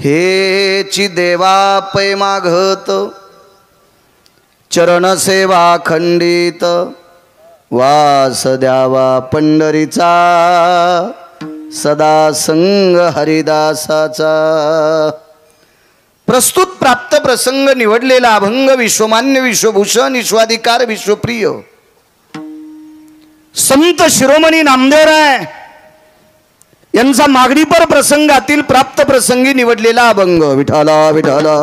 हेची देवा पै मागत, चरण सेवा खंडित, वास द्यावा पंढरीचा, सदा संग हरिदासाचा। प्रस्तुत प्राप्त प्रसंग निवडलेला अभंग विश्वमान्य विश्वभूषण विश्वाधिकार विश्वप्रिय संत शिरोमणी नामदेवराय यांचा मागणीपर प्रसंगातील प्राप्त प्रसंगी निवडलेला अभंग। विठाला विठाला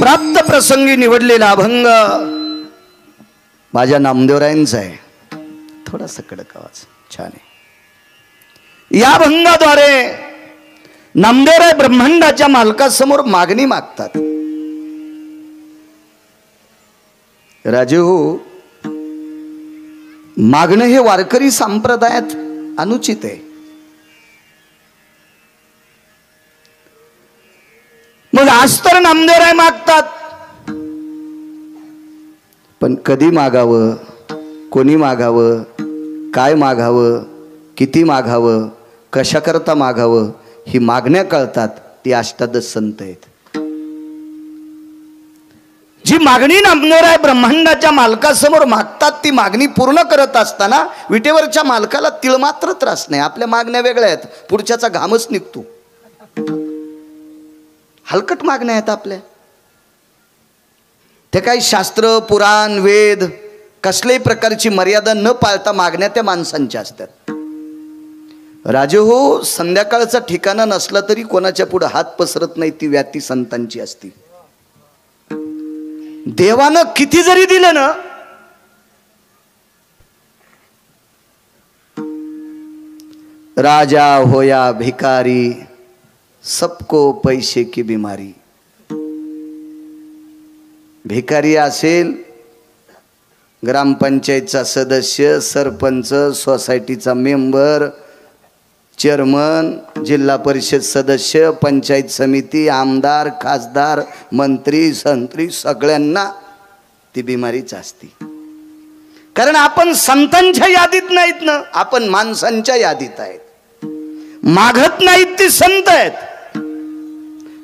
प्राप्त प्रसंगी निवडलेला अभंग माझ्या नामदेवरायांचा आहे। थोडासा कडक आवाज, छान आहे। या अभंगाद्वारे नामदेवराय ब्रह्मांडाच्या मालकासमोर मागणी मागतात। राजे हो, मागणं हे वारकरी संप्रदायात अनुचित आहे। मग आज तर नामदेवराय मागतात, पण कधी मागावं, कोणी मागावं, काय मागावं, किती मागावं, कशाकरता मागावं ही मागण्या कळतात ती अष्टादश संत आहेत। जी मागणी नामदेवराय ब्रह्मांडाच्या मालकासमोर मागतात ती मागणी पूर्ण करत असताना विटेवरच्या मालकाला तिळ मात्र त्रास नाही। आपल्या मागण्या वेगळ्या आहेत, पुढच्याचा घामच निघतो। हलकट मागण्या आहेत आपल्या, ते काही शास्त्र पुराण वेद कसल्याही प्रकारची मर्यादा न पाळता मागण्या त्या माणसांच्या असतात। राजे हो, संध्याकाळचा ठिकाणा नसला तरी कोणाच्या पुढे हात पसरत नाही ती व्याती संतांची असती। देवानं किती जरी दिलं ना, राजा होया भिकारी, सबको पैसे की बीमारी। भिकारी असेल, ग्रामपंचायतचा सदस्य, सरपंच, सोसायटीचा मेंबर, चेअरमन, जिल्हा परिषद सदस्य, पंचायत समिती, आमदार, खासदार, मंत्री, संत्री, सगळ्यांना ती बिमारीच असती। कारण आपण संतांच्या यादीत नाहीत ना, आपण माणसांच्या यादीत आहेत। मागत नाहीत ती संत आहेत,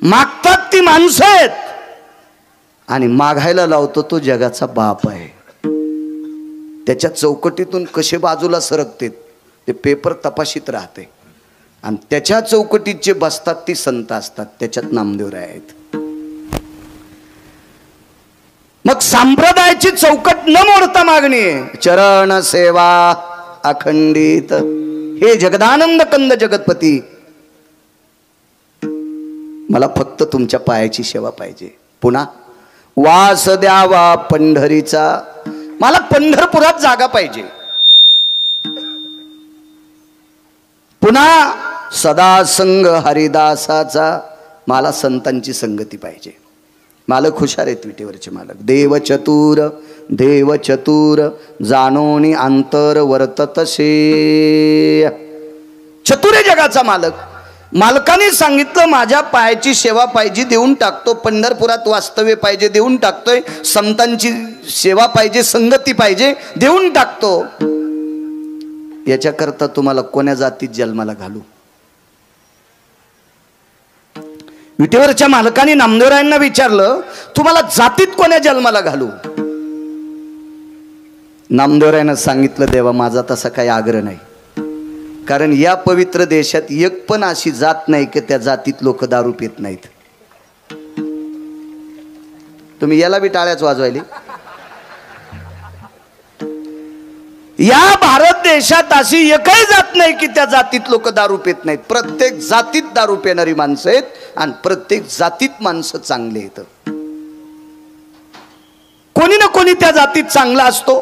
मागतात ती माणसं आहेत, आणि मागायला लावतो तो जगाचा बाप आहे। त्याच्या चौकटीतून कसे बाजूला सरकते ते पेपर तपासित राहते, आणि त्याच्या चौकटीत जे बसतात ती संत असतात, त्याच्यात नामदेवराय आहेत। मग संप्रदायाची चौकट न मोडता मागणी आहे, चरण सेवा अखंडित। हे जगदानंद कंद जगतपती, मला फक्त तुमच्या पायाची सेवा पाहिजे। पुन्हा वास द्यावा पंढरीचा, मला पंढरपुरात जागा पाहिजे। पुन्हा सदा संग हरिदासाचा, मला संतांची संगती पाहिजे। मालक हुशार आहेत विटेवरचे मालक। देव चतुर जाणोनी अंतर वर्ततसे। चतुर आहे जगाचा मालक। मालकाने सांगितलं माझ्या पायाची सेवा पाहिजे, देऊन टाकतो। पंढरपुरात वास्तव्य पाहिजे, देऊन टाकतोय। संतांची सेवा पाहिजे, संगती पाहिजे, देऊन टाकतो। याच्याकरता तुम्हाला कोण्या जातीत जन्माला घालू? विटेवरच्या मालकाने नामदेवरायांना विचारलं, तुम्हाला जातीत कोण्या जन्माला घालू? नामदेवरायांना सांगितलं, देवा माझा तसा काही आग्रह नाही, कारण या पवित्र देशात एक पण अशी जात नाही की त्या जातीत लोक दारू पित नाहीत। तुम्ही याला बी टाळ्याच वाजवायली। या भारत देशात अशी एकही जात नाही की त्या जातीत लोक दारू पित नाहीत। प्रत्येक जातीत दारू पिणारी माणसं आहेत, आणि प्रत्येक जातीत माणसं चांगले आहेत। कोणी ना कोणी त्या जातीत चांगला असतो।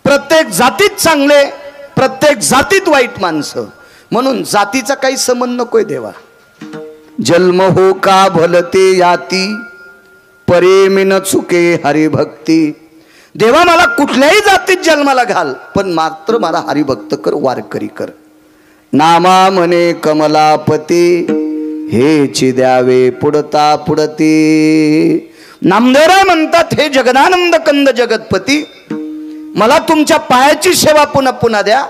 प्रत्येक जातीत चांगले, प्रत्येक जातीत वाईट माणसं। म्हणून जातीचा काही संबंध नकोय देवा। जन्म हो का भलते याती, परेमिन चुके हरिभक्ती। देवा मला कुठल्याही जातीत जन्माला घाल, पण मात्र मला हरिभक्त कर, वारकरी कर। नामा म्हणे कमलापती, हेची द्यावे पुढता पुढती। नामदेवराय म्हणतात, हे जगदानंद कंद जगतपती, मला तुमच्या पायाची सेवा पुन्हा पुन्हा द्या,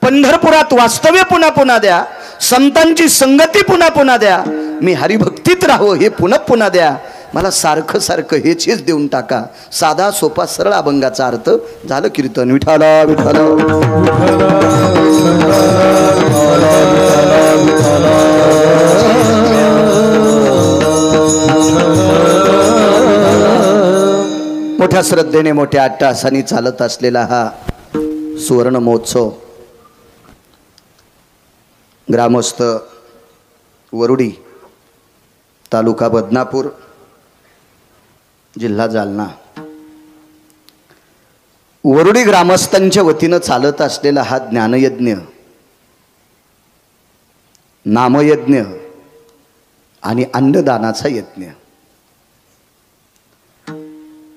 पंढरपुरात वास्तव्य पुन्हा पुन्हा द्या, संतांची संगती पुन्हा पुन्हा द्या, मी हरिभक्तीत राहो हे पुन्हा पुन्हा द्या, मला सारखं सारखं हेच देऊन टाका. साधा सोपा सरळ अभंगाचा अर्थ. झालं कीर्तन. विठाला विठाला मोठ्या श्रद्धेने मोठ्या अट्टहासाने चालत असलेला हा सुवर्ण महोत्सव ग्रामस्थ वरुडी, तालुका बदनापूर, जिल्हा जालना, वरुडी ग्रामस्थांच्या वतीनं चालत असलेला हा ज्ञानयज्ञ, नामयज्ञ आणि अन्नदानाचा यज्ञ.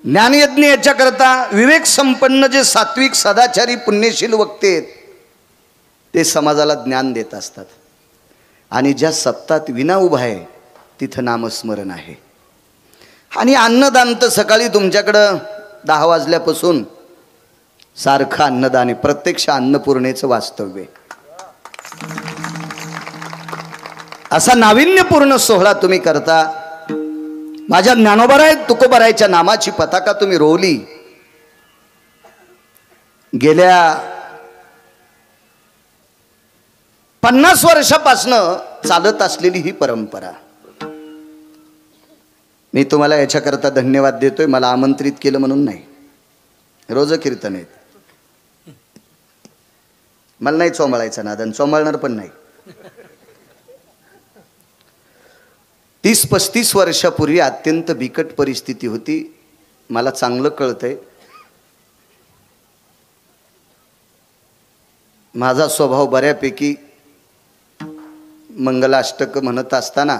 ज्ञानयज्ञ याच्याकरता विवेक संपन्न जे सात्विक सदाचारी पुण्यशील वक्ते आहेत ते समाजाला ज्ञान देत असतात. आणि ज्या सप्तात विना उभा आहे तिथं नामस्मरण आहे. आणि अन्नदान तर सकाळी तुमच्याकडं 10 वाजल्यापासून सारखं अन्नदान आहे. प्रत्यक्ष अन्नपूर्णेचं वास्तव्य. असा नाविन्यपूर्ण सोहळा तुम्ही करता. माझ्या ज्ञानोबाराय तुकोबारायच्या नामाची पताका तुम्ही रोवली. गेल्या 50 वर्षापासनं चालत असलेली ही परंपरा. मी तुम्हाला याच्याकरता धन्यवाद देतोय. मला आमंत्रित केलं म्हणून नाही. रोज कीर्तन आहेत. मला नाही चोमळायचं नादन, चोमळणार पण नाही. 30-35 वर्षापूर्वी अत्यंत बिकट परिस्थिती होती. मला चांगलं कळतंय. माझा स्वभाव बऱ्यापैकी मंगलाष्टक म्हणत असताना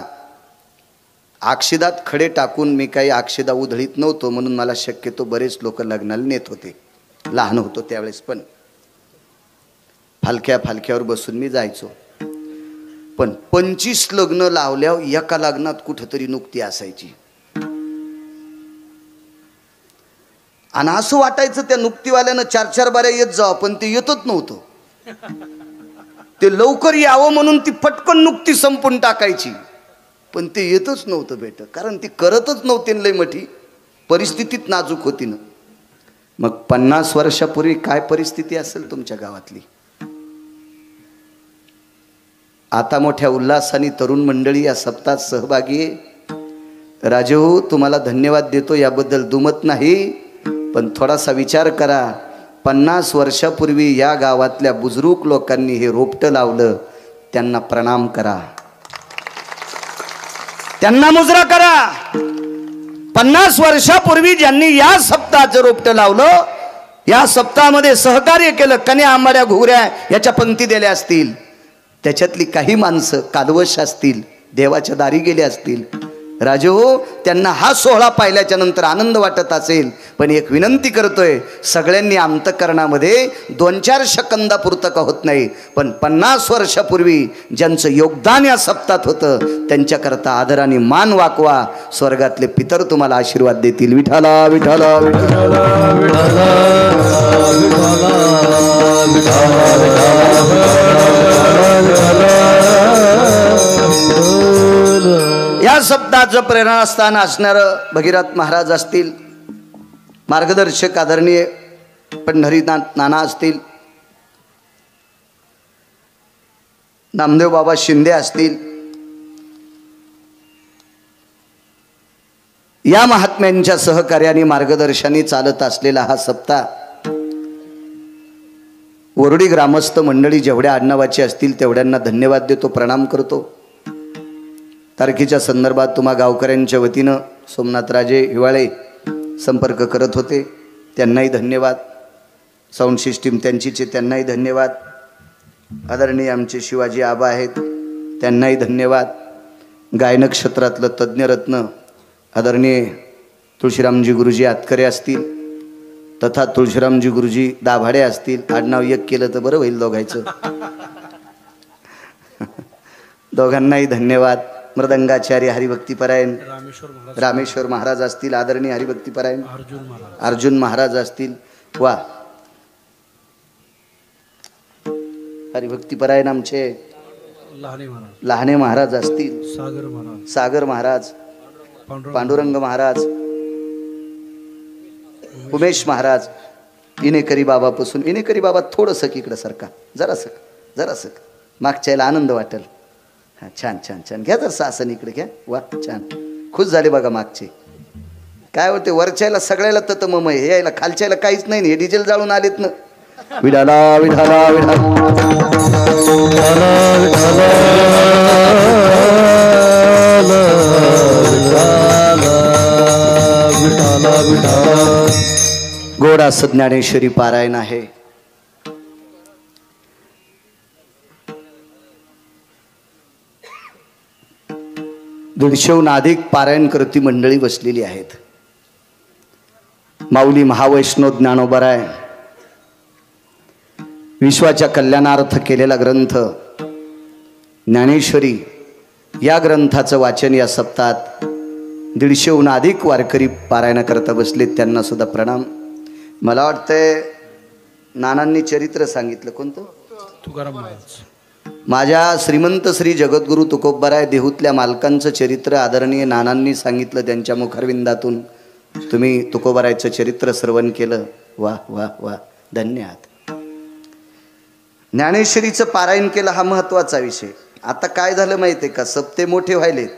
अक्षिदात खडे टाकून मी काही अक्षिदा उधळीत नव्हतो, म्हणून मला शक्यतो बरेच लोक लग्नाला नेत होते. लहान होतो त्यावेळेस, पण फालक्यावर बसून मी जायचो. पण 25 लग्न लावल्यावर एका लग्नात कुठेतरी नुकती असायची. आणि असं वाटायचं त्या नुकतीवाल्यानं 4-4 बाऱ्या येत जावं, पण ते येतच नव्हतं. ते लवकर यावं म्हणून ती पटकन नुकती संपून टाकायची, पण ते येतच नव्हतं बेट. कारण ती करतच नव्हते. लय मोठी परिस्थितीत नाजूक होती ना. मग 50 वर्षापूर्वी काय परिस्थिती असेल तुमच्या गावातली. आता मोठ्या उल्हासाने तरुण मंडळी या सप्ताहात सहभागी आहे. राजू तुम्हाला धन्यवाद देतो, याबद्दल दुमत नाही. पण थोडासा विचार करा. 50 वर्षापूर्वी या गावातल्या बुजुर्ग लोकांनी हे रोपटं लावलं, त्यांना प्रणाम करा, त्यांना मुजरा करा. 50 वर्षापूर्वी ज्यांनी या सप्ताहाचं रोपटं लावलं, या सप्ताहामध्ये सहकार्य केलं, कन्या आंबाड्या घुगऱ्या याच्या पंक्ती दिल्या असतील, त्याच्यातली काही माणसं कालवश असतील, देवाच्या दारी गेले असतील. राजू त्यांना हा सोहळा पाहिल्याच्या नंतर आनंद वाटत असेल. पण एक विनंती करतोय, सगळ्यांनी अंतःकरणामध्ये 2-4 सेकंदापुरतं का होत नाही, पण 50 वर्षापूर्वी ज्यांचं योगदान या सप्ताहात होतं त्यांच्याकरता आदराने मान वाकवा. स्वर्गातले पितर तुम्हाला आशीर्वाद देतील. विठाला विठाला विठाला या सप्ताहाचं प्रेरणास्थान असणारं भगीरथ महाराज असतील, मार्गदर्शक आदरणीय पंढरीनाथ नाना असतील, नामदेव बाबा शिंदे असतील. या महात्म्यांच्या सहकार्याने मार्गदर्शनाने चालत असलेला हा सप्ताह वरुडी ग्रामस्थ मंडळी जेवढ्या आडनावाची असतील तेवढ्यांना धन्यवाद देतो, प्रणाम करतो. तारखेच्या संदर्भात तुम्हा गावकऱ्यांच्या वतीनं सोमनाथराजे हिवाळे संपर्क करत होते, त्यांनाही धन्यवाद. साऊंड सिस्टीम त्यांचीचे, त्यांनाही धन्यवाद. आदरणीय आमचे शिवाजी आबा आहेत, त्यांनाही धन्यवाद. गायन क्षेत्रातलं तज्ज्ञरत्न आदरणीय तुळशीरामजी गुरुजी आतकरे असतील, तथा तुळशीरामजी गुरुजी दाभाडे असतील. आडनाव एक केलं तर बरं होईल दोघायचं. दोघांनाही धन्यवाद. मृदंगाचार्य हरिभक्तीपरायण रामेश्वर महाराज असतील, आदरणीय हरिभक्तीपरायण अर्जुन महाराज असतील. वा हरिभक्तीपरायण आमचे लहाने महाराज असतील, सागर महाराज, पांडुरंग महाराज, उमेश महाराज, इनेकरी बाबापासून. इनेकरी बाबा थोडंसं इकडं सरका, जरासं मागच्याला आनंद वाटेल. हा छान छान छान, घ्या जर आसन इकडे घ्या. वा छान, खुश झाले बघा मागचे. काय होते वरच्याला सगळ्याला तत मम हे यायला, खालच्याला काहीच नाही, हे डिझेल जाळून आलेत ना. विठाला विठाला गोड असं ज्ञानेश्वरी पारायण आहे. दीडशेहून अधिक पारायण करती मंडळी बसलेली आहेत. माऊली महावैष्णव ज्ञानोबराय विश्वाच्या कल्याणार्थ केलेला ग्रंथ ज्ञानेश्वरी, या ग्रंथाचं वाचन या सप्ताहात 150हून अधिक वारकरी पारायण करता बसलेत. त्यांना सुद्धा प्रणाम. मला वाटतंय नानांनी चरित्र सांगितलं कोणतं, तुकाराम महाराज. माझ्या श्रीमंत श्री जगद्गुरु तुकोबराय देहूतल्या मालकांचं चरित्र आदरणीय नानांनी सांगितलं. त्यांच्या मुखारविंदातून तुम्ही तुकोबरायचं चरित्र श्रवण केलं. वा वा वा, धन्यवाद. ज्ञानेश्वरीचं पारायण केलं हा महत्त्वाचा विषय. आता काय झालं माहिती आहे का, सप्ते मोठे व्हायलेत,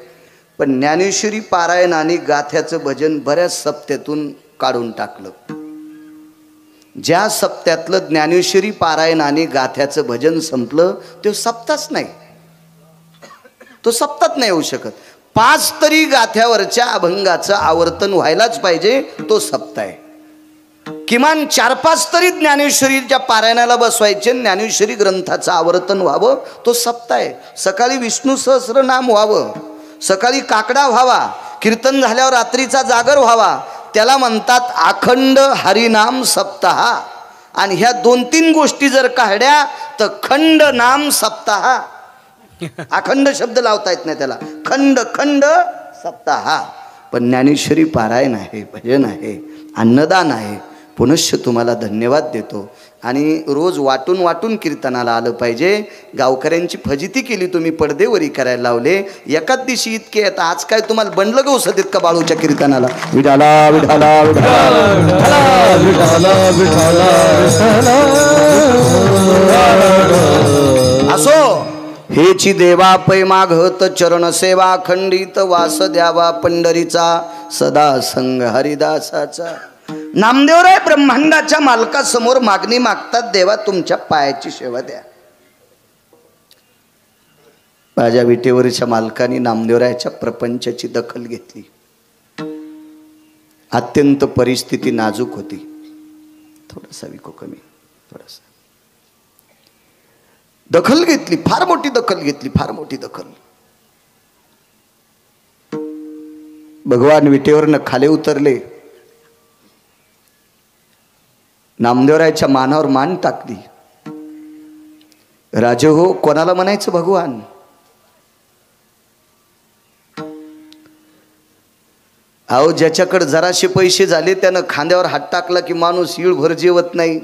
पण ज्ञानेश्वरी पारायण आणि गाथ्याचं भजन बऱ्याच सप्त्यातून काढून टाकलं. ज्या सप्त्यातलं ज्ञानेश्वरी पारायण आणि गाथ्याचं भजन संपलं तो सप्ताच नाही, तो सप्तात नाही होऊ शकत. 5 तरी गाथ्यावरच्या अभंगाचं आवर्तन व्हायलाच पाहिजे, तो सप्ताह आहे. किमान 4-5 तरी ज्ञानेश्वरीच्या पारायणाला बसवायचे, ज्ञानेश्वरी ग्रंथाचं आवर्तन व्हावं, तो सप्ताह आहे. सकाळी विष्णू सहस्रनाम व्हावं, सकाळी काकडा व्हावा, कीर्तन झाल्यावर रात्रीचा जागर व्हावा, त्याला म्हणतात अखंड हरिनाम सप्ताह. आणि ह्या 2-3 गोष्टी जर काढल्या तर खंड नाम सप्ताह. अखंड शब्द लावता येत नाही त्याला, खंड खंड सप्ताह. पण ज्ञानेश्वरी पारायण आहे, भजन आहे, अन्नदान आहे. पुनश्च तुम्हाला धन्यवाद देतो. आणि रोज वाटून वाटून कीर्तनाला आलं पाहिजे. गावकऱ्यांची फजिती केली तुम्ही, पडदेवरी करायला लावले. एकाच दिवशी इतके येतात, आज काय तुम्हाला बंडलं गं उसत का बाळूच्या कीर्तनाला. विठाला विठाला असो हेची देवा पै मागत चरण सेवा खंडित वास द्यावा पंढरीचा सदा संग हरिदासाचा. नामदेवराय ब्रह्मांडाच्या मालकासमोर मागणी मागतात, देवा तुमच्या पायाची सेवा द्या. माझ्या विटेवरच्या मालकाने नामदेवरायाच्या प्रपंचाची दखल घेतली. अत्यंत परिस्थिती नाजूक होती, थोडासा विको कमी, थोडासा दखल घेतली, फार मोठी दखल घेतली, फार मोठी दखल. भगवान विटेवरनं खाली उतरले, नामदेवरायाच्या मानावर मान टाकली. राजे हो, कोणाला म्हणायचं भगवान. अहो ज्याच्याकडे जराशे पैसे झाले त्यानं खांद्यावर हात टाकला की माणूस इळभर जेवत नाही.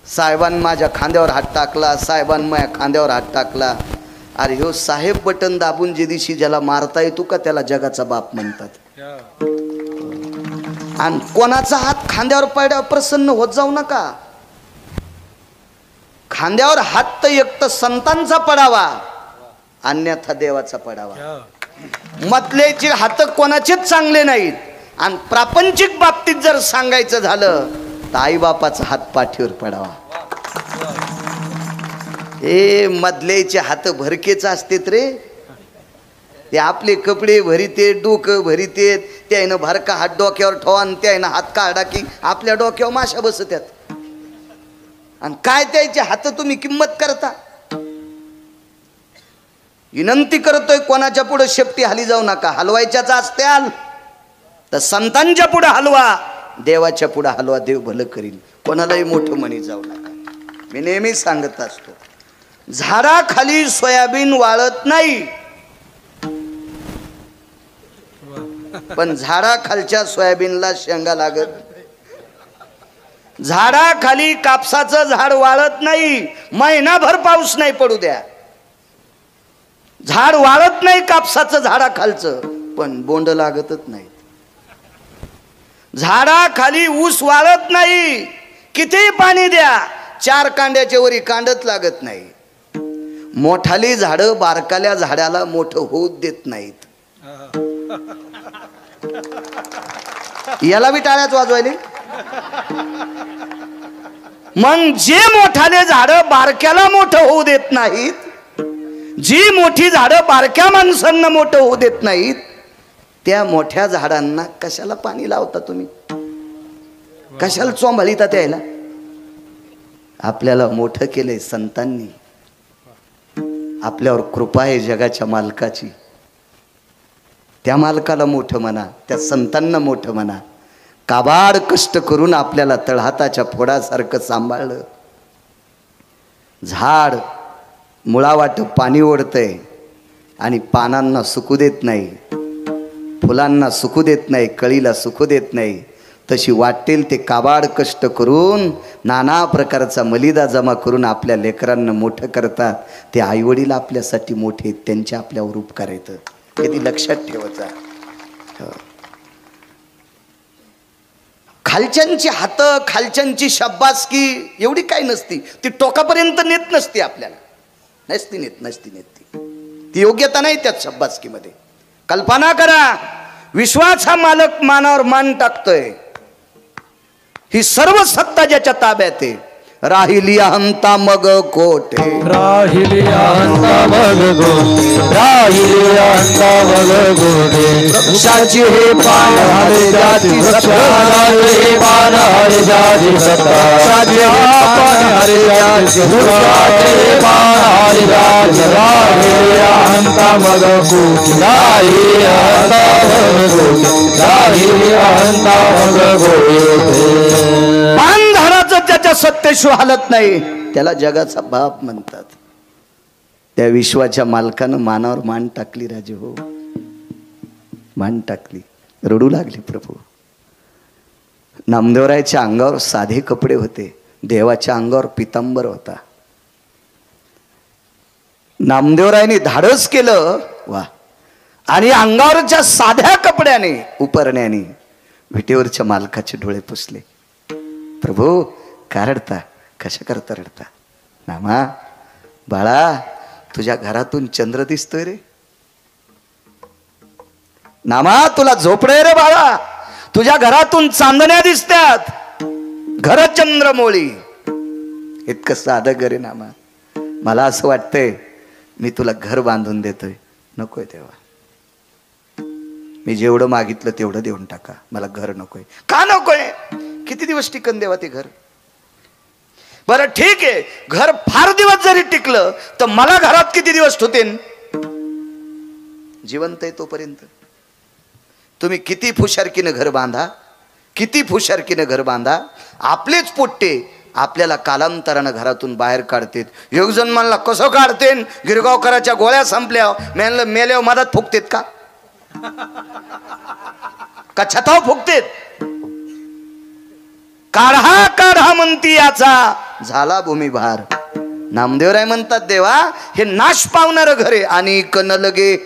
साहेबान माझ्या खांद्यावर हात टाकला, साहेबान माझ्या खांद्यावर हात टाकला. अरे हो साहेब बटन दाबून जे दिवशी ज्याला मारता येतो का त्याला जगाचा बाप म्हणतात. आणि कोणाचा हात खांद्यावर पडल्यावर प्रसन्न होत जाऊ नका. खांद्यावर हात तर एक तर संतांचा पडावा, अन्यथा देवाचा पडावा. मतलेचे हात कोणाचेच चांगले नाहीत. आणि प्रापंचिक बाबतीत जर सांगायचं झालं तर आई बापाचा हात पाठीवर पडावा. हे मधलेचे हात भरकेच असतेत रे. ते आपले कपडे भरिते, डोकं भरितेत, त्यानं भरका हात डोक्यावर ठेवा आणि त्यानं हात काढा की आपल्या डोक्यावर माशा बसत्यात. आणि काय त्याचे हात तुम्ही किंमत करता. विनंती करतोय कोणाच्या पुढे शेपटी हली जाऊ नका. हलवायच्याच असत्याल तर संतांच्या पुढे हलवा, देवाच्या पुढे हलवा, देव भलं करील. कोणालाही मोठं म्हणी जाऊ नका. मी नेहमी सांगत असतो, झाडाखाली सोयाबीन वाळत नाही, पण झाडाखालच्या सोयाबीनला शेंगा लागत. झाडाखाली कापसाचं झाड वाळत नाही, महिनाभर पाऊस नाही पडू द्या, झाड वाळत नाही कापसाचं झाडाखालचं, पण बोंड लागतच नाही. झाडाखाली ऊस वाळत नाही, किती पाणी द्या, 4 कांड्याच्या वरी कांडच लागत नाही. मोठाली झाडं बारकाल्या झाडाला मोठं होऊ देत नाहीत. याला बी टाळ्याच वाजवायले. मग जे मोठाले झाडं बारक्याला मोठं होऊ देत नाहीत, जी मोठी झाडं बारक्या माणसांना मोठं होऊ देत नाहीत, त्या मोठ्या झाडांना कशाला पाणी लावता तुम्ही, कशाला चोंभाळीता त्याला. आपल्याला मोठं केलंय संतांनी, आपल्यावर कृपा आहे जगाच्या मालकाची. त्या मालकाला मोठं म्हणा, त्या संतांना मोठं म्हणा. काबाड कष्ट करून आपल्याला तळहाताच्या फोडासारखं सांभाळलं. झाड मुळावाट पाणी ओढतंय आणि पानांना सुकू देत नाही, फुलांना सुकू देत नाही, कळीला सुकू देत नाही. तशी वाटेल ते काबाड कष्ट करून नाना प्रकारचा मलिदा जमा करून आपल्या लेकरांना मोठं करतात. ते आईवडील आपल्यासाठी मोठे, त्यांच्या आपल्यावर उपकार येतं, कधी लक्षात ठेवायचा. खालच्यांची हात, खालच्यांची शाबासकी एवढी काय नसती, ती टोकापर्यंत नेत नसती, आपल्याला नसती नेत ती योग्यता नाही त्यात शाबासकीमध्ये. कल्पना करा, विश्वाचा मालक मानावर मान टाकतोय, ही सर्व सत्ता ज्याच्या ताब्यात आहे. राहिली अहंता मग कोठे, राहिली अहंता मग गोठे, राहिली अहंता मग गोठे. वृक्षाची हे पान हरे जाती सत्ता, हे पान हरे जाती सत्ता, पान हरे जाती वृक्षाचे पान हरे जाती. राहिली अहंता मग कोठे, राहिली अहंता मग गोठे, राहिली अहंता मग गोठे. पान झाडाचं त्याच्या सत्तेशिवाय हालत नाही, त्याला जगाचा बाप म्हणतात. त्या विश्वाच्या मालकानं मानावर मान टाकली. राजे हो, मान टाकली, रडू लागली. प्रभू, नामदेवरायच्या अंगावर साधे कपडे होते, देवाच्या अंगावर पितांबर होता. नामदेवरायने धाडस केलं, वा, आणि अंगावरच्या साध्या कपड्याने, उपरण्याने विटेवरच्या मालकाचे डोळे पुसले. प्रभू, का रडता, कशा करता रडता? नामा, बाळा, तुझ्या घरातून चंद्र दिसतोय रे. नामा, तुला झोपडे रे बाळा, तुझ्या घरातून चांदण्या दिसतात, घर चंद्रमोळी. इतकं साधं घर आहे नामा. मला असं वाटतंय मी तुला घर बांधून देतोय. नकोय तेव्हा, मी जेवढं मागितलं तेवढं देऊन टाका, मला घर नकोय. का नकोय? किती दिवस टिकन देवा ते घर? बरं ठीक आहे, घर फार दिवस जरी टिकलं तर मला घरात किती दिवस ठेवतेन? जिवंत आहे तोपर्यंत. तुम्ही किती फुशारकीनं घर बांधा, किती फुशारकीनं घर बांधा, आपलेच पोट्टे आपल्याला कालांतरानं घरातून बाहेर काढतेत. एक जण म्हणला, कसं काढतेन? गिरगावकराच्या गोळ्या संपल्या, मेल्यावर मधात फुकतेत का छताव फुकतेत? काढा काढा म्हणती याचा झाला भूमिभार. नामदेवराय म्हणतात, देवा, हे नाश पावणार घर आहे. आणि न लगे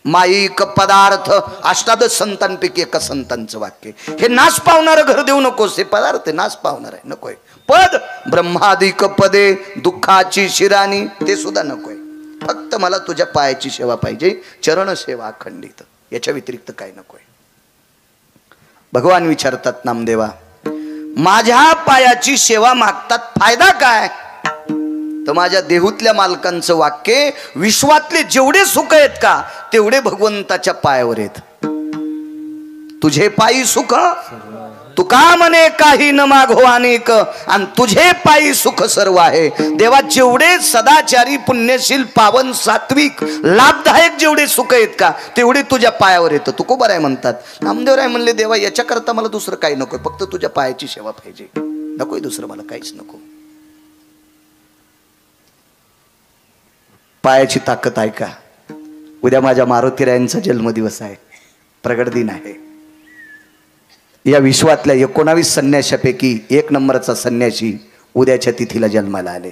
माईक पदार्थ, अष्टादश संतांपैकी एका संतांचं वाक्य. हे नाश पावणार घर देऊ नकोस, हे पदार्थ नाश पावणार आहे, नकोय. पद ब्रह्मादिक पदे दुःखाची शिराणी, ते सुद्धा नकोय. फक्त मला तुझ्या पायाची सेवा पाहिजे, चरण सेवा अखंडित, याच्या व्यतिरिक्त काय नकोय. भगवान विचारतात नामदेवा, माझ्या पायाची सेवा मागतात, फायदा काय? तर माझ्या देहूतल्या मालकांचं वाक्य, विश्वातले जेवढे सुख आहेत का तेवढे भगवंताच्या पायावर आहेत. तुझे पायी सुख, तुका म्हणे काही न मागो अनेक, आणि तुझे पायी सुख सर्व आहे. देवा, जेवढे सदाचारी, पुण्यशील, पावन, सात्विक, लाभदायक जेवढे सुख आहेत का तेवढे तुझ्या पायावर येतं. तुकोबाराय म्हणतात. नामदेवराय म्हणले, देवा, याच्याकरता मला दुसरं काही नकोय, फक्त तुझ्या पायाची सेवा पाहिजे, नकोय दुसरं, मला काहीच नको. पायाची ताकद आहे का? उद्या माझ्या मारुतीरायांचा जन्मदिवस आहे, प्रगट दिन आहे. या विश्वातल्या 19 संन्याशापैकी 1 नंबरचा संन्याशी उद्याच्या तिथीला जन्माला आले,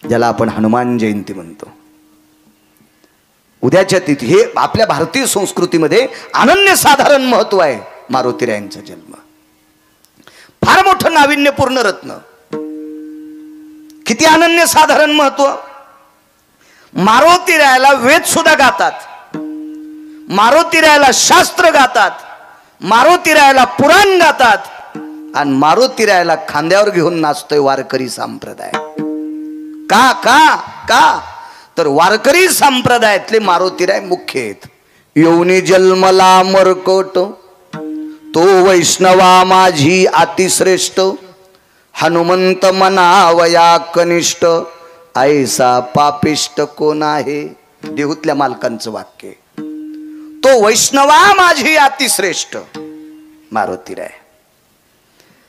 ज्याला आपण हनुमान जयंती म्हणतो. उद्याच्या तिथी हे आपल्या भारतीय संस्कृतीमध्ये अनन्यसाधारण महत्व आहे. मारुतीरायांचा जन्म फार मोठं नाविन्यपूर्ण रत्न. किती अनन्यसाधारण महत्व. मारुतीरायाला वेद सुद्धा गातात, मारुतीरायाला शास्त्र गातात, मारुतीरायाला पुराण गातात आणि मारुतीरायाला खांद्यावर घेऊन नाचतोय वारकरी संप्रदाय. का का का तर वारकरी संप्रदायातले मारुतीराय मुख्य आहेत. येऊनी जन्मला मरकोट तो वैष्णवा माझी अतिश्रेष्ठ, हनुमंत मनावया कनिष्ठ, ऐसा पापिष्ट कोण आहे. देहूतल्या मालकांचं वाक्य. तो वैष्णवा माझी अतिश्रेष्ठ मारुतीराय.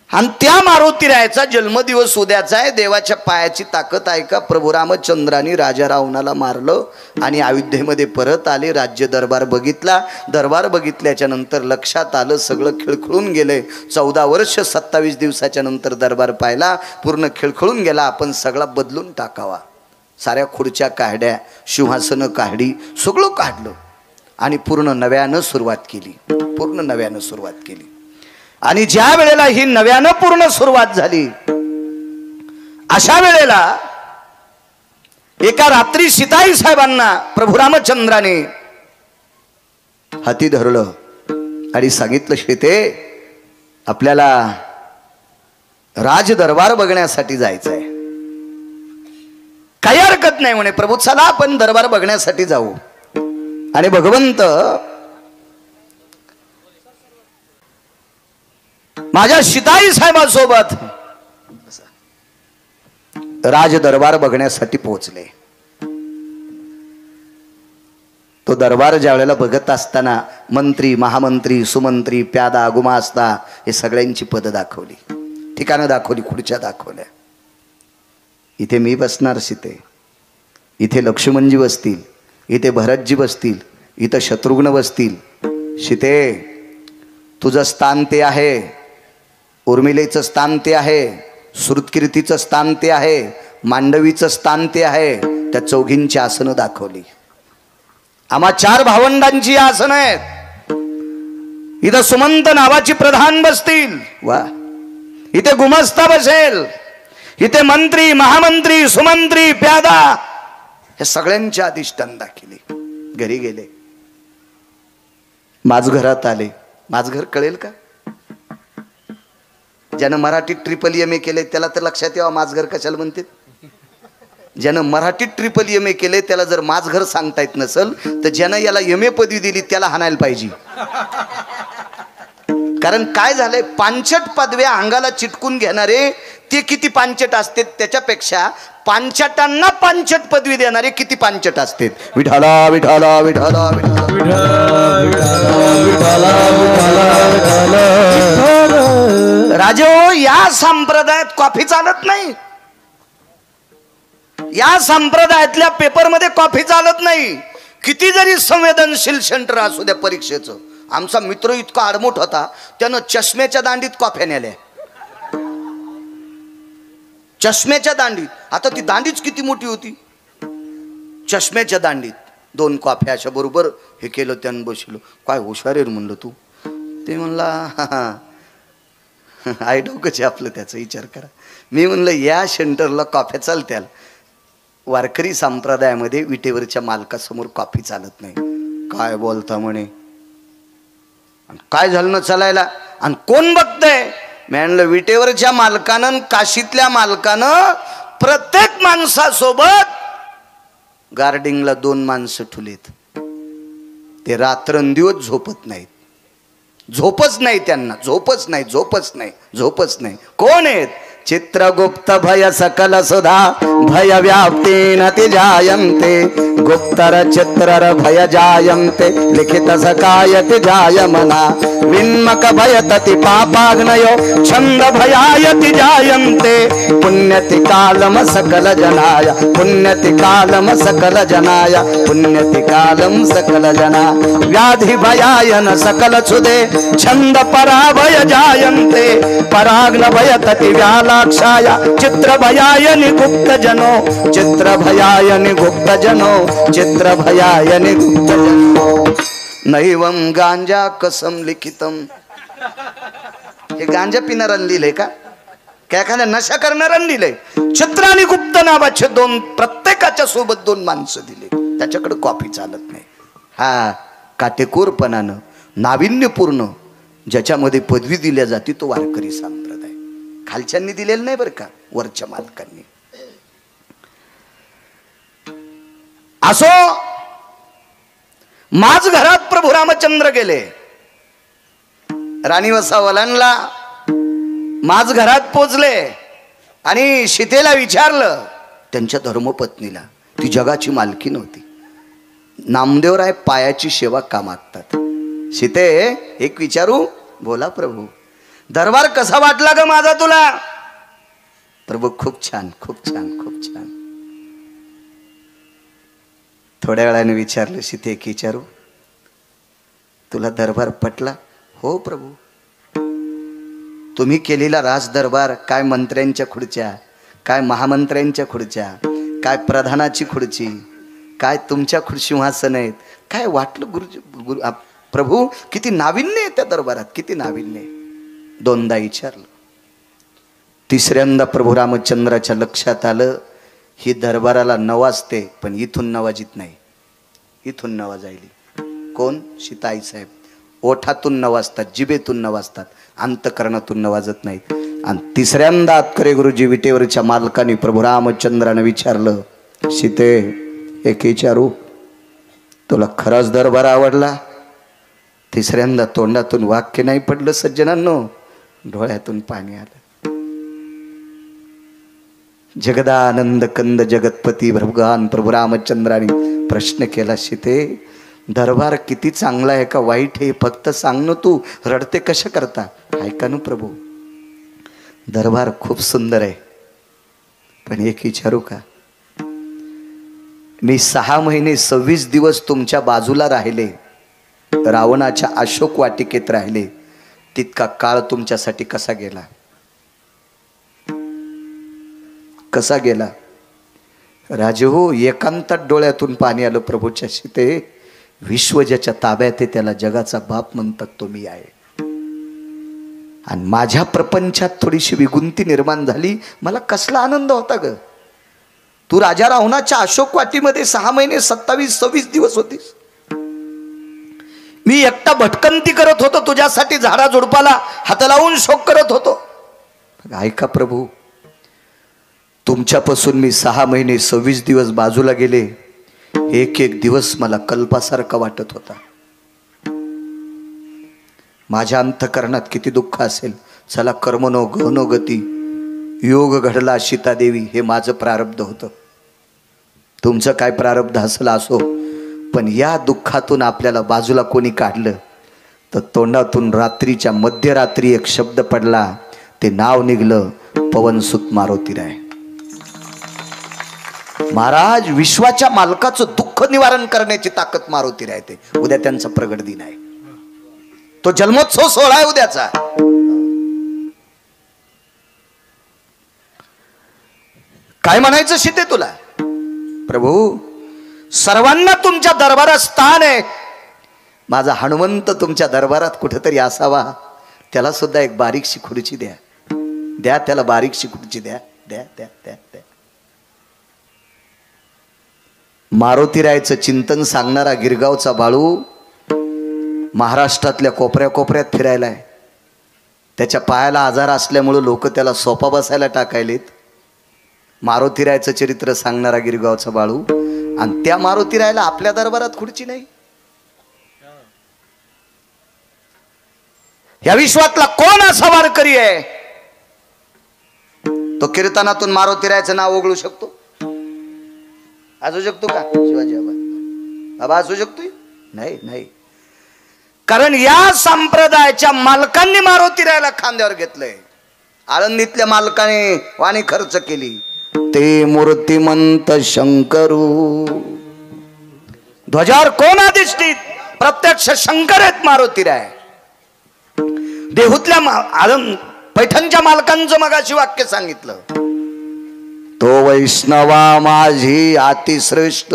आणि त्या मारुतीरायाचा जन्मदिवस उद्याचा आहे. देवाच्या पायाची ताकद आहे का. प्रभू रामचंद्रांनी राजा रावणाला मारलं आणि अयोध्येमध्ये परत आले. राज्य दरबार बघितला. दरबार बघितल्याच्या नंतर लक्षात आलं सगळं खिळखिळून गेलंय. 14 वर्ष 27 दिवसाच्या नंतर दरबार पाहिला, पूर्ण खिळखिळून गेला. आपण सगळा बदलून टाकावा. साऱ्या खुर्च्या काढल्या, सिंहासनं काढली, सगळं काढलं आणि पूर्ण नव्यानं सुरुवात केली. पूर्ण नव्यानं सुरुवात केली. आणि ज्या वेळेला ही नव्यानं पूर्ण सुरुवात झाली, अशा वेळेला एका रात्री सीताई साहेबांना प्रभू रामचंद्राने हाती धरलं आणि सांगितलं, सीते आपल्याला राज दरबार बघण्यासाठी जायचंय. काही हरकत नाही म्हणे प्रभू, चला आपण दरबार बघण्यासाठी जाऊ. आणि भगवंत माझ्या सीताई साहेबांसोबत राज दरबार बघण्यासाठी पोहोचले. तो दरबार ज्या वेळेला बघत असताना मंत्री, महामंत्री, सुमंत्री, प्यादा, गुमास्ता हे सगळ्यांची पद दाखवली, ठिकाणं दाखवली, खुर्च्या दाखवल्या. इथे मी बसणार सीते, इथे लक्ष्मणजी बसतील, इथे भरतजी बसतील, इथं शत्रुघ्न बसतील. सीते तुझं स्थान ते आहे, उर्मिलेचं स्थान ते आहे, श्रुतकीर्तीचं स्थान ते आहे, मांडवीचं स्थान ते आहे. त्या चौघींची आसनं दाखवली. आम्हा 4 भावंडांची आसनं आहेत. इथं सुमंत नावाची प्रधान बसतील, वा. इथे गुमस्ता बसेल, इथे मंत्री, महामंत्री, सुमंत्री, प्यादा, हे सगळ्यांच्या अधिष्ठान दाखिले. घरी गेले, माझघरात आले. माझघर कळेल का. ज्यानं मराठीत MA केले त्याला तर लक्षात यावं माझघर कशाला म्हणते. ज्यानं मराठीत MA केले त्याला जर माझघर सांगता येत नसल तर ज्यानं याला MA पदवी दिली त्याला हाणायला पाहिजे. कारण काय झालंय, पांचट पदव्या अंगाला चिटकून घेणारे ते किती पांचट असते त्याच्यापेक्षा पांचटांना पांचट पदवी देणारे किती पांचट असते. विठाला विठाला विठाला राजे हो, या संप्रदायात कॉफी चालत नाही. या संप्रदायातल्या पेपरमध्ये कॉफी चालत नाही. किती जरी संवेदनशील सेंटर असू द्या परीक्षेचं. आमचा मित्र इतका आडमोठ होता, त्यानं चष्म्याच्या दांडीत कॉफ्या नेल्या. चष्म्याच्या दांडीत. आता ती दांडीच किती मोठी होती. चष्म्याच्या दांडीत 2 कॉफ्या अशा बरोबर हे केलं. त्यानं बसलो. काय हुशार आहे म्हणलं तू. ते म्हणला आई डोकंच आपलं, त्याचा विचार करा. मी म्हणलं या सेंटरला कॉफ्या चालत्याल, वारकरी संप्रदायामध्ये विटेवरच्या मालकासमोर कॉफी चालत नाही. काय बोलता म्हणे. काय झालं ना चालायला. आणि कोण बघतंय. म्हणलं विटेवरच्या मालकानं, काशीतल्या मालकानं प्रत्येक माणसासोबत गार्डिंगला 2 माणसं ठुलेत. ते रात्रंदिवस झोपत नाहीत. झोपच नाही त्यांना. झोपच नाही. कोण आहेत. चित्रगुप्त भय सकल सुधा भय व्याप्तेन ति जायन्ते गुप्तर चित्रर भय जायन्ते लिखित सकायति जायमना विन्मक भयतति पापाग्नयो छंद भयायति जायन्ते पुण्यति कालम सकल जनाय पुण्यति कालम सकल जनाय पुण्यति कालम सकल जना व्याधि भयायन सकल छुदे छंद पराभय जायन्ते पराग्न भयतति व्यालाक्षाय चित्र भयायनि गुप्त जनो चित्र भयायनि गुप्त जनो चित्र भयायनि गुप्त जनो नैवम गांजा कसम लिखितम. हे गांजा पिणाऱ्याने लिहिलंय का एखाद्या नशा करणाऱ्याने लिहिलंय. चित्र आणि गुप्त नावाचे दोन प्रत्येकाच्या सोबत दोन माणसं दिले. त्याच्याकडे कॉपी चालत नाही. हा काटेकोरपणानं नाविन्यपूर्ण ज्याच्यामध्ये पदवी दिल्या जाते तो वारकरी संप्रदाय. खालच्यांनी दिलेलं नाही बरं का, वरच्या मालकांनी. असो माझ घरात प्रभू रामचंद्र गेले. राणी वसावलांना माझ घरात पोचले आणि सीतेला विचारलं. त्यांच्या धर्मपत्नीला, ती जगाची मालकी नव्हती. नामदेवराय पायाची सेवा का मागतात. सीते एक विचारू. बोला प्रभू. दरबार कसा वाटला ग माझा तुला. प्रभू खूप छान खूप छान खूप छान. थोड्या वेळाने विचारलं. सीते एक विचारू. तुला दरबार पटला. हो प्रभू. तुम्ही केलेला राज दरबार, काय मंत्र्यांच्या खुर्च्या, काय महामंत्र्यांच्या खुर्च्या, काय प्रधानाची खुर्ची, काय तुमच्या सिंहासन आहेत, काय वाटलं गुरु प्रभू. किती नाविन्य आहे त्या दरबारात, किती नाविन्य आहे. दोनदा विचारलं. तिसऱ्यांदा प्रभू रामचंद्राच्या लक्षात आलं ही दरबाराला नवाजते पण इथून नवाजित नाही. इथून नवाजायली. कोण. सीताई साहेब. ओठातून नवाजतात, जिभेतून नवाजतात, अंतकरणातून नवाजत नाहीत. आणि तिसऱ्यांदा अत्करे गुरुजी विटेवरच्या मालकाने प्रभू रामचंद्राने विचारलं. सीते एक विचारू. तुला खराच दरबार आवडला. तिसऱ्यांदा तोंडातून वाक्य नाही पडलं सज्जनांनो, डोळ्यातून पाणी आलं. जगदानंद कंद जगतपती भगवान प्रभू रामचंद्राने प्रश्न केला. सीते दरबार किती चांगला आहे का वाईट हे फक्त सांग न. तू रडते कशा करता. ऐका न प्रभू. दरबार खूप सुंदर आहे पण एक विचारू का. मी 6 महिने 26 दिवस तुमच्या बाजूला राहिले, रावणाच्या अशोक वाटिकेत राहिले. तितका काळ तुमच्यासाठी कसा गेला. कसा गेला. राजे हो. एकांतात डोळ्यातून पाणी आलं प्रभूच्या. सीते विश्व ज्याच्या ताब्यात आहे त्याला जगाचा बाप म्हणतात तो मी आहे. आणि माझ्या प्रपंचात थोडीशी विगुंती निर्माण झाली. मला कसला आनंद होता ग. तू राजा रावणाच्या अशोक वाटीमध्ये 6 महिने 27-26 दिवस होतीस. मी एकटा भटकंती करत होतो तुझ्यासाठी. झाडा झुडपाला हात लावून शोक करत होतो. ऐका प्रभू. तुमच्यापासून मी 6 महिने 26 दिवस बाजूला गेले. एक एक दिवस मला कल्पासारखा वाटत होता. माझ्या अंतकरणात किती दुःख असेल. चला कर्मनो गहनो गती योग घडला सीतादेवी. हे माझं प्रारब्ध होतं. तुमचं काय प्रारब्ध असेल असो, पण या दुःखातून आपल्याला बाजूला कोणी काढलं तर तोंडातून रात्रीच्या मध्यरात्री एक शब्द पडला. ते नाव निघलं पवनसुत मारुतीराय महाराज. विश्वाच्या मालकाचं दुःख निवारण करण्याची ताकद मारुतीराय. ते उद्या त्यांचा प्रगट दिन आहे. तो जन्मोत्सव सोहळा आहे उद्याचा. काय म्हणायचं सीते तुला. प्रभू सर्वांना तुमच्या दरबारात स्थान आहे. माझा हनुमंत तुमच्या दरबारात कुठेतरी असावा. त्याला सुद्धा एक बारीकशी खुर्ची द्या. द्या त्याला बारीकशी खुर्ची द्या. द्या द्या द्या द्या. मारुतीरायचं चिंतन सांगणारा गिरगावचा बाळू महाराष्ट्रातल्या कोपऱ्या कोपऱ्यात फिरायलाय. त्याच्या पायाला आजार असल्यामुळे लोक त्याला सोपा बसायला टाकायलेत. मारुतीरायचं चरित्र सांगणारा गिरगावचा बाळू. आणि त्या मारुतीरायला आपल्या दरबारात खुर्ची नाही. या विश्वातला कोण असा वारकरी आहे तो कीर्तनातून मारुतीरायचं नाव ओळखू शकतो. असू शकतो का शिवाजी बाबा असू शकतोय? नाही नाही. कारण या संप्रदायाच्या मालकांनी मारुती रायाला खांद्यावर घेतलंय. आळंदीतल्या मालकाने वाणी खर्च केली. ते मूर्तिमंत शंकरू ध्वजावर कोण अधिष्ठित? प्रत्यक्ष शंकर आहेत मारुती राय. देहूतल्या पैठणच्या मालकांचं मगाशी वाक्य सांगितलं. तो वैष्णवा माझी अतिश्रेष्ठ,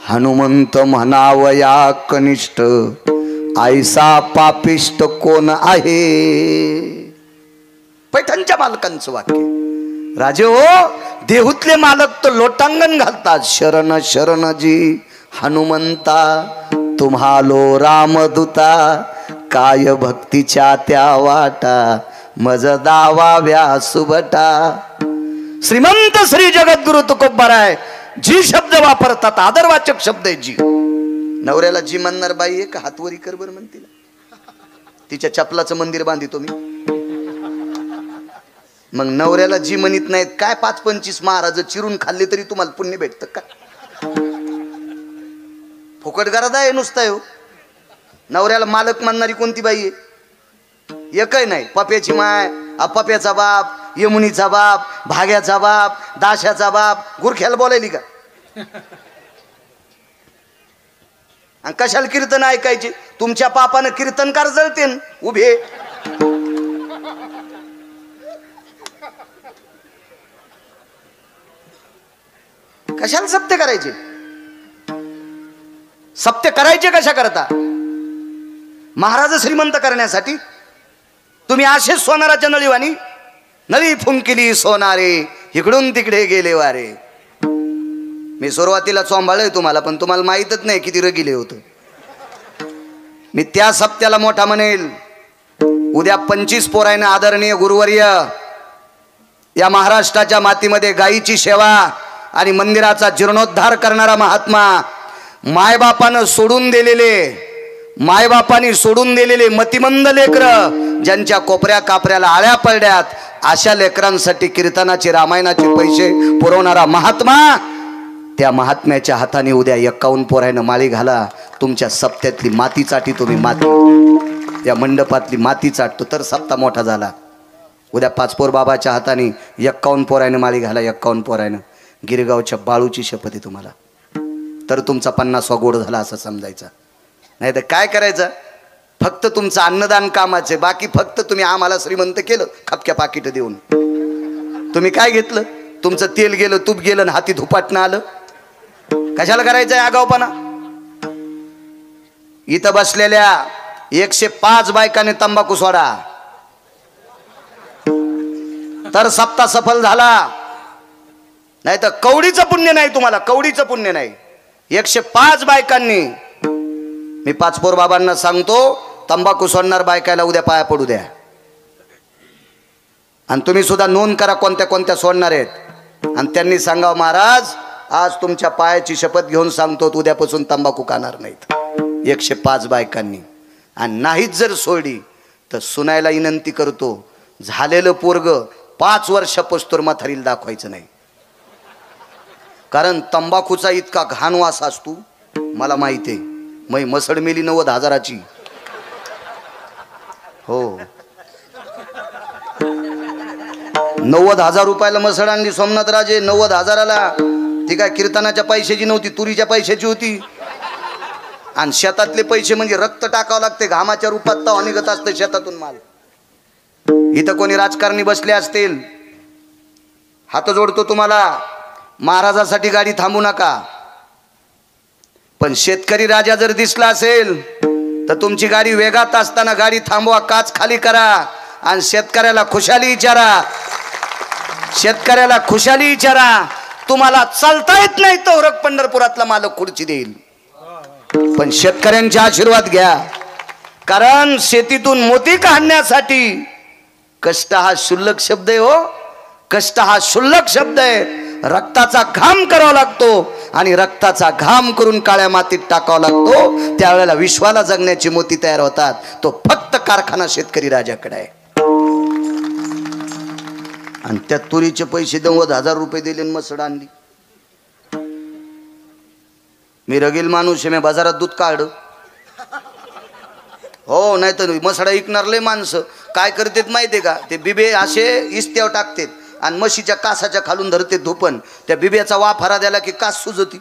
हनुमंत म्हणावया कनिष्ठ, ऐसा पापिष्ट कोण आहे. पैठणच्या मालकांचं वाक्य. राजे हो, देहूतले मालक तर लोटांगण घालतात. शरण शरण जी हनुमंता, तुम्हालो रामदूता, काय भक्तीच्या त्या वाटा, मज दावा व्यासुबटा. श्रीमंत श्री जगद्गुरु तुकोबाराय जी शब्द वापरतात आदरवाचक शब्द आहे. जी नवऱ्याला जी म्हणणार बाई आहे का हातवरी कर बर म्हणतील. तिच्या चपलाचं मंदिर बांधितो मी. मग नवऱ्याला जी म्हणत नाहीत काय 5-25 महाराज चिरून खाल्ले तरी तुम्हाला पुण्य भेटतं का? फुकट गरज आहे नुसता हो. नवऱ्याला मालक म्हणणारी कोणती बाई आहे? एकही नाही. पप्याची माय, पप्याचा बाप, यमुनीचा बाप, भाग्याचा बाप, दाशाचा बाप, गुरख्याला बोलायली का? आणि कशाला कीर्तन ऐकायचे? तुमच्या पापानं कीर्तनकार जळते उभे. कशाला सत्य करायचे? सत्य करायचे कशा करता? महाराज श्रीमंत करण्यासाठी. तुम्ही असेच सोनाराच्या नळीवाणी नळी फुंकिली सोनारे, इकडून तिकडे गेले वारे. मी सुरुवातीला चोंबाळलोय तुम्हाला, पण तुम्हाला माहीतच नाही किती रगिले होतं. मी त्या सप्त्याला मोठा म्हणेल. उद्या 25 पोरायनं आदरणीय गुरुवर्य या महाराष्ट्राच्या मातीमध्ये गायीची सेवा आणि मंदिराचा जीर्णोद्धार करणारा महात्मा, मायबापानं सोडून दिलेले मतिमंद लेकर, ज्यांच्या कोपऱ्या कापऱ्याला आळ्या पडल्यात, अशा लेकरांसाठी कीर्तनाचे रामायणाचे पैसे पुरवणारा महात्मा, त्या महात्म्याच्या हाताने उद्या 51 पोरायनं माळी घाला. तुमच्या सप्त्यातली माती चाटी तुम्ही. माती या मंडपातली माती चाटतो तर सप्ता मोठा झाला. उद्या 5 पोर बाबाच्या हाताने 51 पोरायनं माळी घाला. 51 पोरायनं. गिरगावच्या बाळूची शपथ आहे तुम्हाला. तर तुमचा 50वा गोड झाला असं समजायचा. नाही तर काय करायचं? फक्त तुमचं अन्नदान कामाचे, बाकी फक्त तुम्ही आम्हाला श्रीमंत केलं खपक्या पाकिट देऊन. तुम्ही काय घेतलं? तुमचं तेल गेलं, तूप गेलं, आणि हाती धुपाटणं आलं. कशाला करायचंय आगाऊपणा? इथं बसलेल्या 105 बायकाने तंबाखू सोडा तर सप्ताह सफल झाला. नाही तर कवडीचं पुण्य नाही तुम्हाला, कवडीचं पुण्य नाही. 105 बायकांनी. मी 5 पोर बाबांना सांगतो, तंबाखू सोडणार बायकाला उद्या पाया पडू द्या. आणि तुम्ही सुद्धा नोंद करा कोणत्या कोणत्या सोडणार आहेत. आणि त्यांनी सांगावं, महाराज आज तुमच्या पायाची शपथ घेऊन सांगतो, उद्यापासून तंबाखू खाणार नाहीत. 105 बायकांनी. आणि नाहीच जर सोडली तर सुनायला विनंती करतो, झालेलं पोरग 5 वर्षापासून म्हातारीला दाखवायचं नाही. कारण तंबाखूचा इतका घाण वास असतो मला माहिती आहे. मै मसड मेली 90,000ची. हो, 90,000 रुपयाला मसड आणली सोमनाथ राजे. 90,000ला. ती काय कीर्तनाच्या पैशाची नव्हती, तुरीच्या पैशाची होती. आणि शेतातले पैसे म्हणजे रक्त टाकावं लागते घामाच्या रूपात, तर निघत असते शेतातून माल. इथं कोणी राजकारणी बसले असतील, हात जोडतो तुम्हाला, महाराजासाठी गाडी थांबू नका. पण शेतकरी राजा जर दिसला असेल तर तुमची गाडी वेगात असताना गाडी थांबवा, काच खाली करा आणि शेतकऱ्याला खुशाली विचारा. शेतकऱ्याला खुशाली विचारा. तुम्हाला चालता येत नाही तो रक पंढरपुरातला मालक खुर्ची देईल, पण शेतकऱ्यांचे आशीर्वाद घ्या. कारण शेतीतून मोती काढण्यासाठी कष्ट हा शुल्लक शब्द आहे. हो, कष्ट हा शुल्लक शब्द आहे. रक्ताचा घाम करावा लागतो आणि रक्ताचा घाम करून काळ्या मातीत टाकावा लागतो. त्यावेळेला विश्वाला जगण्याची मोती तयार होतात. तो फक्त कारखाना शेतकरी राजाकडे आहे. आणि त्या तुरीचे पैसे 90,000 रुपये दिले मसड आणली. मी रगील माणूस आहे, मी बाजारात दूध काढ हो, नाही तर मसडा विकणार लय माणसं काय करतात माहितीये का, ते बिबे असे इस्त्यावर टाकतात आणि म्हशीच्या कासाच्या खालून धरते धोपण, त्या बिब्याचा वाफारा द्याला की कास सुजती.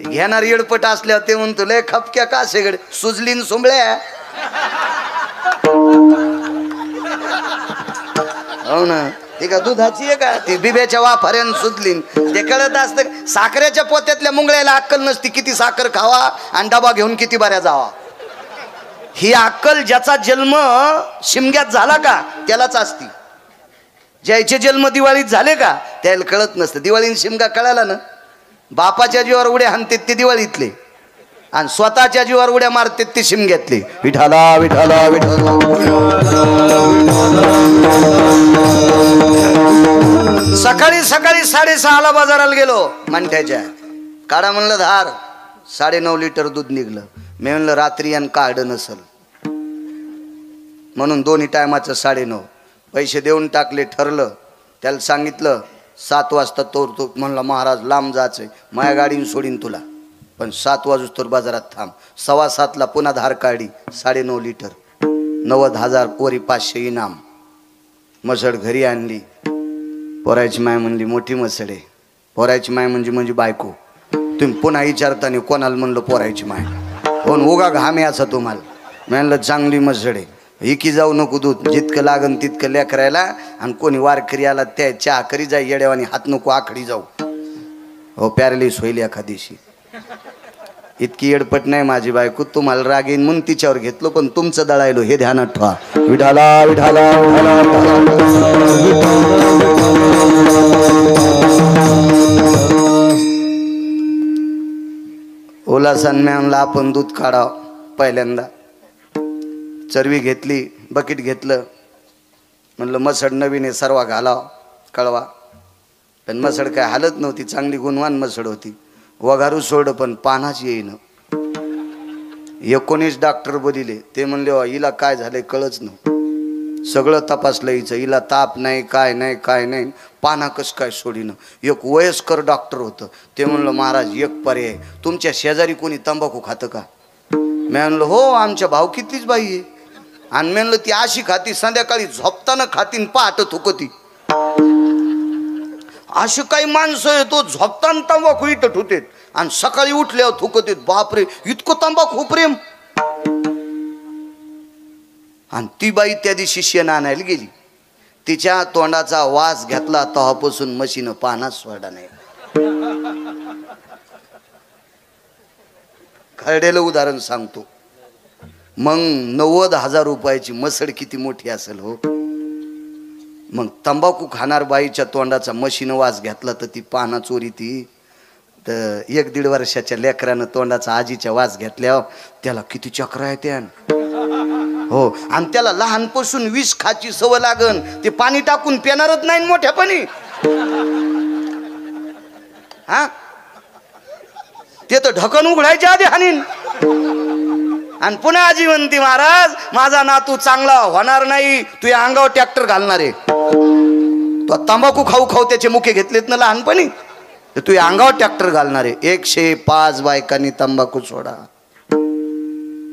घेणार येडपट असल्यावर ते म्हणतो लय खपक्या कासेगड सुजलीन सुंबळ्या. हो ना, ती का दुधाची आहे का, ती बिब्याच्या वाफाऱ्यान सुजलीन. ते कळत असतं साखरेच्या पोत्यातल्या मुंगळ्याला अक्कल नसती किती साखर खावा आणि डबा घेऊन किती बऱ्या जावा. ही अक्कल ज्याचा जन्म शिमग्यात झाला का त्यालाच असती. ज्याचे जन्म दिवाळीत झाले का त्याला कळत नसतं. दिवाळीत शिमगा कळाला ना, बापाच्या जीवावर उड्या हाणतात ते दिवाळीतले आणि स्वतःच्या जीवावर उड्या मारतात ते शिमग्यातले. विठाला विठाला विठाला. सकाळी सकाळी 6:30ला बाजाराला गेलो मंठ्याच्या. काढा म्हणलं धार, 9.5 लिटर दूध निघलं. मी म्हणलं रात्री आणि काढं नसल म्हणून दोन्ही टायमाचं 9.5 पैसे देऊन टाकले. ठरलं, त्याला सांगितलं 7 वाजता तोर तो. म्हणलं महाराज लांब जायचंय, माझ्या गाडीने सोडीन तुला, पण 7 वाजूस्तोवर बाजारात थांब. 7:15ला पुन्हा धार काढी 9.5 लिटर, 90,000 वरी 500 इनाम. मसड घरी आणली. पोरायची माय म्हणली मोठी मसड आहे. पोरायची माय म्हणजे बायको. तुम्ही पुन्हा विचारताना कोणाला म्हणलं पोरायची माय, कोण उगा घाम याचा तुम्हाला. म्हणलं चांगली मसड आहे, इकी जाऊ नको दूध, जितकं लागन तितकं लेकरायला. आणि कोणी वारकरी आला त्या चहा करी जाई येड्यावानी, हात नको आखडी जाऊ. हो पॅरालिस होईल एखादीशी. इतकी येडपट नाही माझी बायको, तुम्हाला राग येईन म्हणून तिच्यावर घेतलो, पण तुमचं दळायलो हे ध्यानात ठेवा. विठाला विठाला ओला सन्म्यानला आपण दूध काढाव. पहिल्यांदा चरवी घेतली, बकेट घेतलं. म्हणलं मसड नवीन आहे, सर्वा घालाव कळवा. पण मसड काय हालत नव्हती, चांगली गुणवान मसड होती. वघारू सोड पण पानाच येईन. 19 डॉक्टर बदिले. ते म्हणले हिला काय झालंय कळच नव्हतं. सगळं तपासलं हिचं, हिला ताप नाही काय नाही काय नाही, पाना कस काय सोडीनं. एक वयस्कर डॉक्टर होतं. ते म्हणलं महाराज एक पर्याय, तुमच्या शेजारी कोणी तंबाखू खातं का. मी म्हणलं हो आमच्या भावकीतलीच बाई आहे. आणि म्हणलं ती अशी खाती संध्याकाळी झोपताना खातीन पहाट थुकती. अशी काही माणसं आहे तो झोपताना तंबाखू इटत होते आणि सकाळी उठल्यावर थुकत. बापरे इतकं तंबाखू प्रेम. आणि ती बाई त्या दिवशी शेण आणायला गेली. तिच्या तोंडाचा वास घेतला तेव्हापासून म्हशीनं पानात सोडा नाही. खरडेलं उदाहरण सांगतो. मग 90,000 रुपयाची मसड किती मोठी असेल हो. मग तंबाखू खाणार बाईच्या तोंडाचा म्हशीनं वास घेतला तर ती पाना चोरी. ती तर 1-1.5 वर्षाच्या लेकरानं तोंडाचा आजीच्या वास घेतल्यावर त्याला किती चक्र आहे त्या हो. आणि त्याला लहानपासून विष खाची सवय लागन. ते पाणी टाकून पिणारच नाही मोठ्या पाणी. हा ते तर ढकन उघडायच्या आधी हानीन. आणि पुन्हा आजी म्हणते महाराज माझा नातू चांगला होणार नाही, तू या अंगावर ट्रॅक्टर घालणार आहे. तो तंबाखू खाऊ खाऊ त्याचे मुके घेतलेत ना लहानपणी, तर तू या अंगावर ट्रॅक्टर घालणार आहे. 105 बायकांनी तंबाखू सोडा.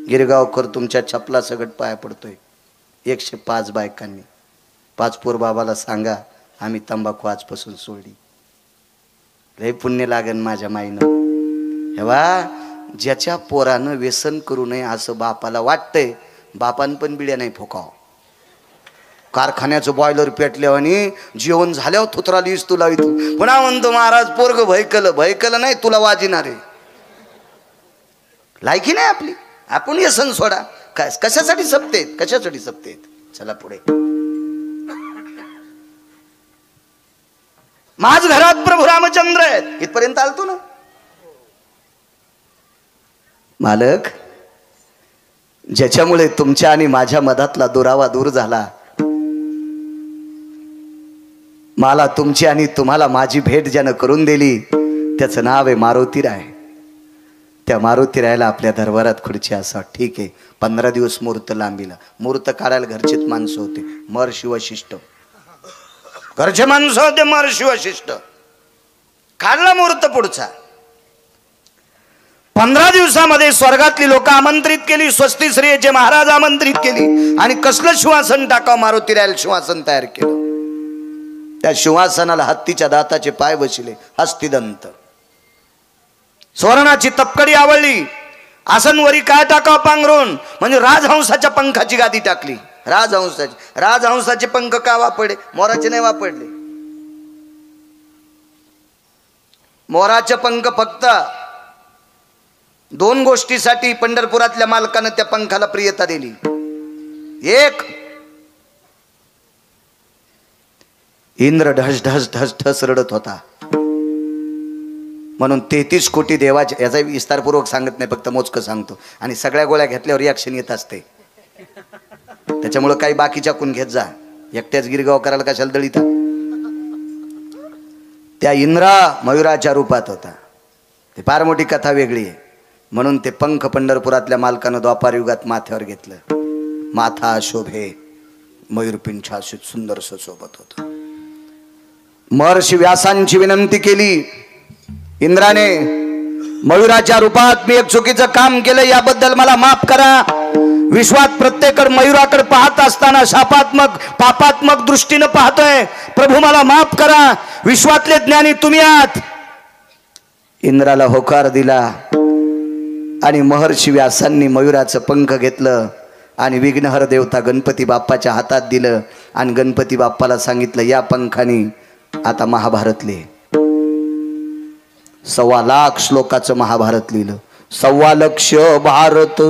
गिरगावकर तुमच्या चपला सगट पाया पडतोय. 105 बायकांनी. पाचपूर बाबाला सांगा आम्ही तंबाखू आजपासून सोडली. लय पुण्य लागन माझ्या माईनं. हेवा ज्याच्या पोरानं व्यसन करू नये असं बापाला वाटतंय, बापान पण बिड्या नाही फोकाव. कारखान्याचं बॉयलर पेटल्यावानी जेवण झाल्यावर थुतरालीस तुला इथं. पुन्हा म्हणतो महाराज पोरग भयकलं नाही तुला वाजिणार आहे. लायकी नाही आपली. आपण व्यसन सोडा. काय कशासाठी सपतेत, कशासाठी सपतेत. चला पुढे. माझ घरात प्रभू रामचंद्र आहेत इथपर्यंत आलतो ना. मालक ज्याच्यामुळे तुमच्या आणि माझ्या मधातला दुरावा दूर झाला, मला तुमची आणि तुम्हाला माझी भेट ज्यानं करून दिली त्याचं नाव आहे मारुतीराय. त्या मारुतीरायला आपल्या दरबारात खुर्ची असा. ठीक आहे 15 दिवस मुहूर्त लांबीला. मुहूर्त काढायला घरचेच माणसं होते. महर्षी वशिष्ठ घरचे माणसं होते. महर्षी वशिष्ठ काढला मुहूर्त पुढचा. 15 दिवसामध्ये स्वर्गातली लोक आमंत्रित केली, स्वस्ती श्रेयचे महाराज आमंत्रित केली आणि कसलं सिंहासन टाकावं मारुतीरायाला सिंहासन तयार केलं. त्या सिंहासनाला हत्तीच्या दाताचे पाय बसले, हस्तिदंत. सुवर्णाची तपकडी आवडली, आसनवरी काय टाकावं पांघरून, म्हणजे राजहंसाच्या पंखाची गादी टाकली. राजहंसाचे पंख का वापरले? मोराचे नाही वापरले. मोराचे पंख फक्त 2 गोष्टीसाठी पंढरपुरातल्या मालकानं त्या पंखाला प्रियता दिली. एक, इंद्र ढस ढस ढस ढस रडत होता म्हणून 33 कोटी देवाचे, याचा विस्तारपूर्वक सांगत नाही, फक्त मोजकं सांगतो. आणि सगळ्या गोळ्या घेतल्यावर रिॲक्शन येत असते, त्याच्यामुळं काही बाकीच्या कोण घेत जा, एकट्याच गिरगाव करायला कशाला दळीता. त्या इंद्रा मयुराच्या रूपात होता. ते फार मोठी कथा वेगळी आहे. म्हणून ते पंख पंढरपुरातल्या मालकानं द्वापार युगात माथ्यावर घेतलं. माथा शोभे मयूरपिंछा सुंदर सोबत होत. महर्षी व्यासांची विनंती केली इंद्राने, मयुराच्या रूपात मी एक चुकीचं काम केलं, याबद्दल मला माफ करा. विश्वात प्रत्येक मयुराकडे पाहत असताना शापात्मक पापात्मक दृष्टीनं पाहतोय, प्रभू मला माफ करा, विश्वातले ज्ञानी तुम्ही आहात. इंद्राला होकार दिला आणि महर्षी व्यासांनी मयुराचं पंख घेतलं आणि विघ्नहर देवता गणपती बाप्पाच्या हातात दिलं आणि गणपती बाप्पाला सांगितलं, या पंखाने आता महाभारत लिह. 1.25 लाख श्लोकाचं महाभारत लिहिलं. 1.25 लाख भारत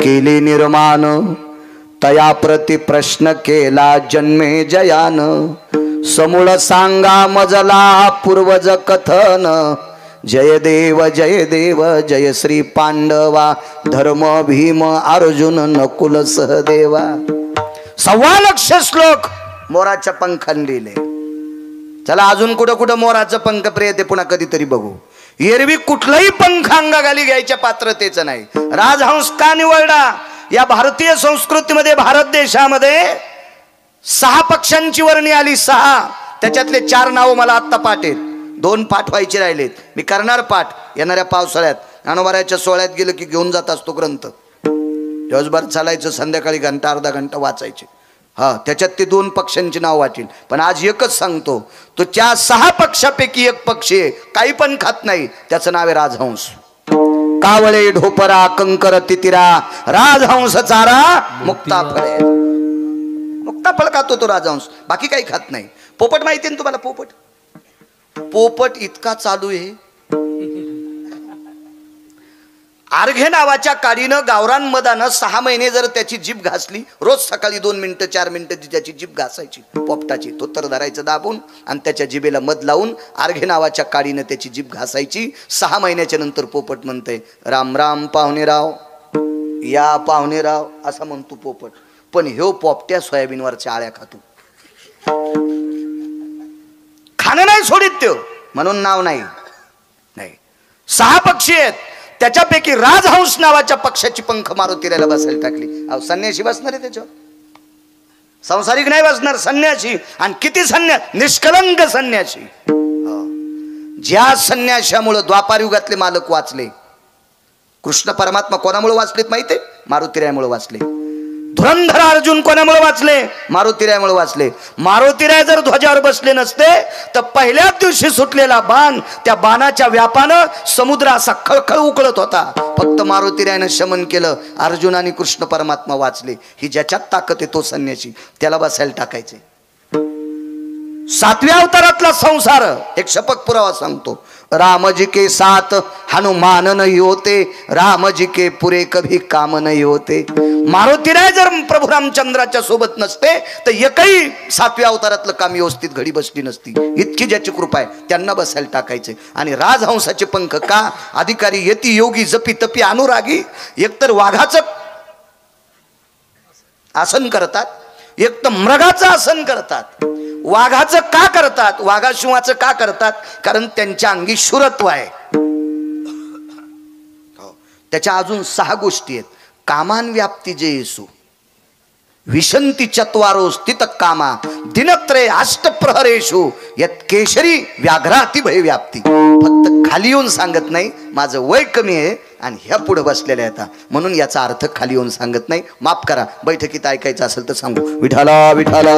केले निर्माण, तया प्रति प्रश्न केला जन्मे जयान. समूळ सांगा मजला पूर्वज कथन, जय देव जय श्री पांडवा, धर्म भीम अर्जुन नकुल सहदेवा. 1.25 लाख श्लोक मोराच्या पंखाने लिहिले. चला अजून कुठं कुठं मोराचं पंख प्रिय ते पुन्हा कधीतरी बघू. एरवी कुठलाही पंख अंगाखाली घ्यायच्या पात्रतेचं नाही. राजहंस का निवडला? या भारतीय संस्कृतीमध्ये, भारत देशामध्ये 6 पक्ष्यांची वर्णी आली. 6, त्याच्यातले 4 नाव मला आत्ता पाठ आहेत. 2 पाठ व्हायचे राहिलेत. मी करणार पाठ येणाऱ्या पावसाळ्यात. अनवराच्या सोहळ्यात गेलं की घेऊन जात असतो ग्रंथ. दिवसभर चालायचं, संध्याकाळी घंटा अर्धा घंटा वाचायचे. त्याच्यात ते 2 पक्ष्यांची नाव वाटेल. पण आज एकच सांगतो, तो त्या 6 पक्षापैकी एक पक्षी आहे, काही पण खात नाही, त्याचं नाव आहे राजहंस. कावळे ढोपरा कंकर तितिरा, राजहंस चारा मुक्ताफळ. मुक्ताफळ खातो तो राजहंस, बाकी काही खात नाही. पोपट माहिती ना तुम्हाला? पोपट इतका चालू आहे. अर्घे नावाच्या काडीनं गावरान मदानं 6 महिने जर त्याची जीभ घासली, रोज सकाळी 2 मिनिटं 4 मिनिटं त्याची जीभ घासायची पोपटाची, तो तर धरायचं दाबून आणि त्याच्या जिभेला मध लावून अर्घे नावाच्या काडीनं त्याची जीभ घासायची. 6 महिन्याच्या नंतर पोपट म्हणतंय, राम राम पाहुणेराव, या पाहुणेराव असा म्हणतो पोपट. पण ह्यो पोपट्या सोयाबीनवरच्या आळ्या खातो, खाणं नाही सोडित त्यो, म्हणून नाव नाही. 6 पक्षी आहेत, त्याच्यापैकी राजहंस नावाच्या पक्षाची पंख मारुतीरायाला बसायला टाकली. संन्यासी बसणार आहे त्याच्यावर, संसारिक नाही बसणार, संन्यासी. आणि किती निष्कलंक संन्यासी. ज्या संन्याशामुळे द्वापार युगातले मालक वाचले. कृष्ण परमात्मा कोणामुळे वाचलेत माहितीये? मारुतीरायामुळे वाचले. धुरंधर अर्जुन कोणामुळे वाचले? मारुतीरायामुळे वाचले. मारुतीराय जर ध्वजावर बसले नसते तर पहिल्याच दिवशी सुटलेला बाण, त्या बाणाच्या व्यापानं समुद्र असा खळखळ उकळत होता. फक्त मारुतीरायानं शमन केलं, अर्जुन आणि कृष्ण परमात्मा वाचले. ही ज्याच्यात ताकद आहे तो संन्यासी, त्याला बसायला टाकायचे. 7व्या अवतारातला संसार एक शपथ पुरावा सांगतो. रामजी के साथ हनुमान नहीं होते, रामजी के पुरे कभी काम नहीं होते. मारुतीराय जर प्रभू रामचंद्राच्या सोबत नसते तर एकही 7व्या अवतारातलं काम व्यवस्थित घडी बसली नसती. इतकी ज्याची कृपा आहे त्यांना बसायला टाकायचे. आणि राजहंसाचे पंख का? अधिकारी यती योगी जपी तपी अनुरागी. एकतर वाघाचं आसन करतात, एक तर मृगाचं आसन करतात. वाघाचं का करतात? वाघाशिवाचं का करतात? कारण त्यांच्या अंगी शूरत्व आहे. त्याच्या अजून 6 गोष्टी आहेत. कामान व्याप्ती जे येसू, विशंती चत्वारो स्थित कामा दिनत्रय अष्टप्रहरेषु यत केशरी व्याघ्राती भय व्याप्ती. फक्त खाली येऊन सांगत नाही माझं वय कमी आहे आणि ह्या पुढे बसलेल्या आहेत, म्हणून याचा अर्थ खाली येऊन सांगत नाही. माफ करा, बैठकीत ऐकायचं असेल तर सांगू. विठाला विठाला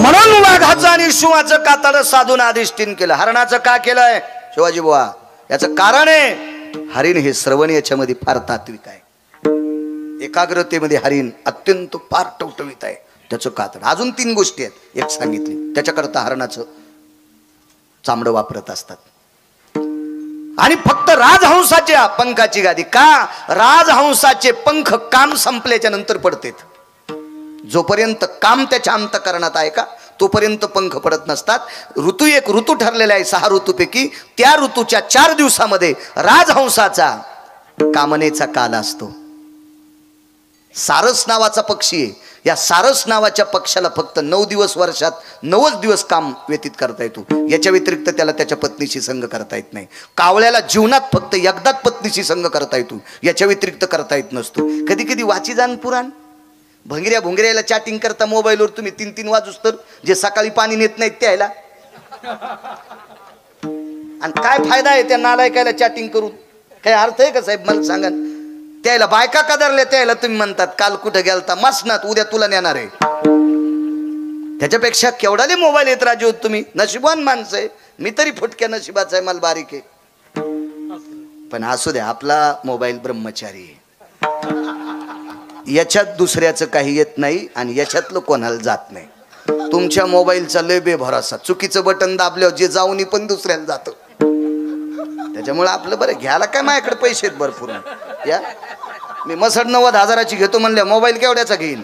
म्हणून वाघाचं आणि शिवाचं कातड साधून अधिष्ठीन केलं. हरणाचं का केलंय शिवाजी बुवा? याचं कारण आहे हरिण हे श्रवण याच्यामध्ये फार तात्विक आहे. एकाग्रतेमध्ये हरिण अत्यंत फार टवटवीत आहे. त्याचं कातड अजून 3 गोष्टी आहेत एक सांगितली. त्याच्याकरता हरणाचं चामडं वापरत असतात. आणि फक्त राजहंसाच्या पंखाची गादी का? राजहंसाचे पंख काम संपल्याच्या नंतर पडतात. जोपर्यंत काम त्याच्या अंतःकरणात आहे का तोपर्यंत पंख पडत नसतात. ऋतू एक ऋतू ठरलेला आहे 6 ऋतूपैकी. त्या ऋतूच्या 4 दिवसामध्ये राजहंसाचा कामनेचा काल असतो. सारस नावाचा पक्षी आहे. या सारस नावाच्या पक्षाला फक्त 9 दिवस वर्षात 9च दिवस काम व्यतीत करता येतो. याच्या व्यतिरिक्त त्याला त्याच्या पत्नीशी संग करता येत नाही. कावळ्याला जीवनात फक्त एकदाच पत्नीशी संग करता येतो, याच्या व्यतिरिक्त करता येत नसतो. कधी कधी वाची जाण पुराण भंगऱ्या भुंगऱ्याला चॅटिंग करता मोबाईलवर तुम्ही 3-3 वाजूस तर जे सकाळी पाणी नेत नाहीत त्याला. आणि काय फायदा आहे त्या नालायकाला चॅटिंग करून? काय अर्थ आहे का साहेब मला सांगा? त्याला बायका कदरल्या त्याला तुम्ही म्हणतात काल कुठे गेलता मसनात उद्या तुला नेणार आहे. त्याच्यापेक्षा केवढाले मोबाईल येत राजू तुम्ही. नशिबान माणसं आहे. मी तरी फुटक्या नशिबाचा आहे, मला बारीक आहे. पण असू द्या, आपला मोबाईल ब्रह्मचारी आहे. याच्यात दुसऱ्याचं काही येत नाही आणि याच्यातलं कोणाला जात नाही. तुमच्या मोबाईलचा लय बेभरोसा. चुकीचं बटन दाबल्यावर जे जाऊन पण दुसऱ्याला जातं. त्याच्यामुळे आपलं बरं घ्यायला काय माझ्याकडे पैसे आहेत भरपूर. या मी मसड 90,000ची घेतो म्हणल्या मोबाईल केवढ्याचा घेईन.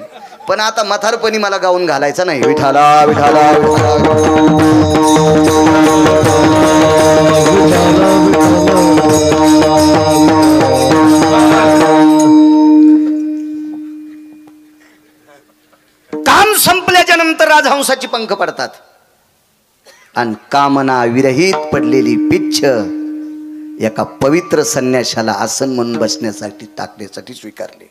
पण आता म्हातारपणी मला गाऊन घालायचा नाही. विठाला विठाला काम संपल्याच्या नंतर राजहंसाची पंख पडतात आणि कामना विरहित पडलेली पिच्छ एका पवित्र संन्याशाला आसन म्हणून बसण्यासाठी टाकण्यासाठी स्वीकारले.